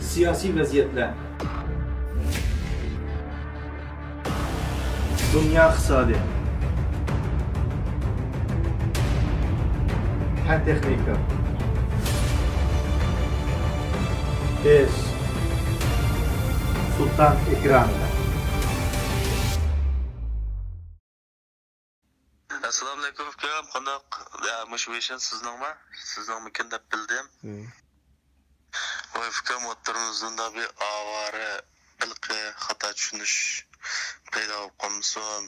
Siyasi vaziyatlar, dünya iqtisodi, fan texnika, biz Sultan ekranida. Assalomu alaykum ukam, qandoq? Mush beshin sizningmi? Sizning deb bildim. Voy ukam, o'ttirimizda bir avara ilqi xato tushunish paydo bo'lib qolmasin.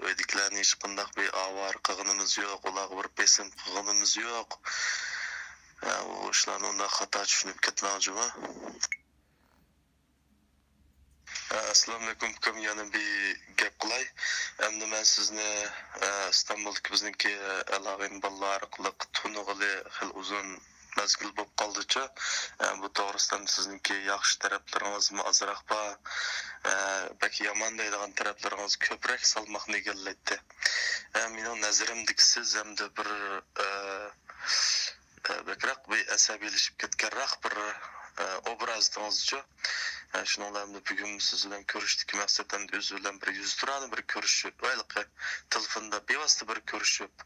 O'ydiklarni hech qanday bir avar qilganimiz yo'q, ularga bir besim qilganimiz yo'q. U ishlarni unda xato tushunib ketmoqchimi? Assalomu alaykum ukam, yana bir gap qilay. Endi men sizni İstanbuldagi bizniki alag'in bolalar orqali tunug'ili xil uzun mazgil bo'lib qoldi-chi. Bu to'g'risida sizniki yaxshi taraflaringizmi azroq bor, balki yomon deydigan taraflaringiz ko'proq salmoqni egallaydi. Mening nazarimdagi siz hamda bir bakroq bir asabiylashib ketganroq bir obrazdingizchi. Shuningdek bugun siz bilan ko'rishdiki maqsaddan o'zi bilan bir yuz turani bir ko'rishib, telefonda bevosita bir ko'rishib,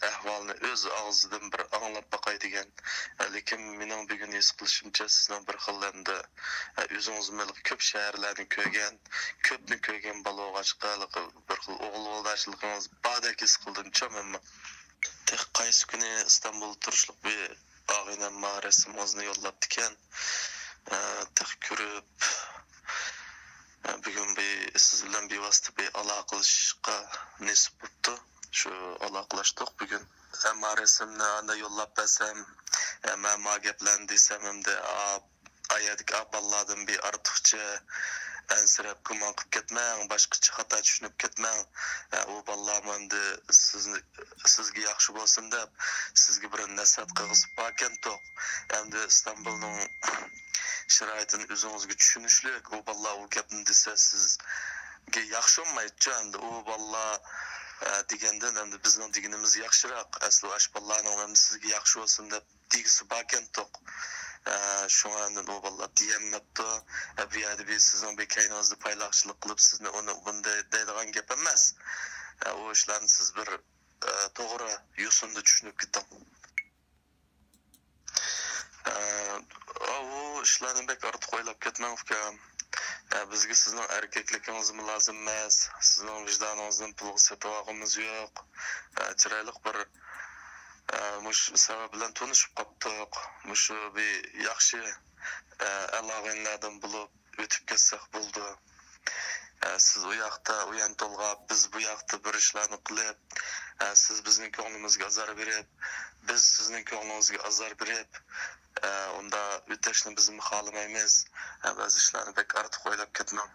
ahvolni o'z og'zidan bir anglab boqay degan. Lekin mening bugun his qilishimcha sizning bir xillarda o'zingiz bilan ko'p shaharlarni ko'rgan, ko'pni ko'rgan balog'achqa bir xil o'g'il o'g'ildoshligingiz bordek his qildim-chi men. Qaysi kuni İstanbul turishlik bir og'inam resimimizni yo'llabdi ekan. Ko'rib bugun siz bilan bevosita bir aloqalashishga nasib bo'ldi. Shu aloqalashdik bugun. Hamma resimni anda yo'llab bersam, men gaplarni desam hamda ayadik aballardan bir ortiqcha ansirab gumon qilib ketmang, boshqacha xato tushunib ketmang. U bolalar endi sizga yaxshi bo'lsin deb sizga bir nasihat qilg'izib borgan to'q. Endi İstanbulning sharoitini o'zingizga tushunishlik, u bolalar u gapni desa sizga yaxshi bo'lmaydi. Endi u bolalar degandan endi bizning deganimiz yaxshiroq. Asli ash bolalarning ham sizga yaxshi bo'lsin deb degisi borgan to'q. Shunga endi u bolalar diyamabdi. Bu yerda biz sizning bekayningizda payloqchilik qilib sizni uni bunday deydigan gap emas. U ishlarni siz bir to'g'ri yo'sinda tushunib keting. O ishlarni bek ortiq o'ylab ketmang ukam. Bizga sizning erkakligingiz lozim emas. Sizning vijdoningizdan pul sotib yo'q. Chiroyli bir mush sabab bilan tanishib qoldik. Mush bir yaxshi aloqalardan bo'lib o'tib ketsak bo'ldi. Siz u yoqda uyan to'lg'ab, biz bu yoqda bir ishlarni qilib, siz bizning ko'nglimizga azor berib, biz sizning ko'nglingizga azor berib, unda o'tashni biz xohlamaymiz. Ba'zi ishlarni bek ortiq o'ylab ketmang.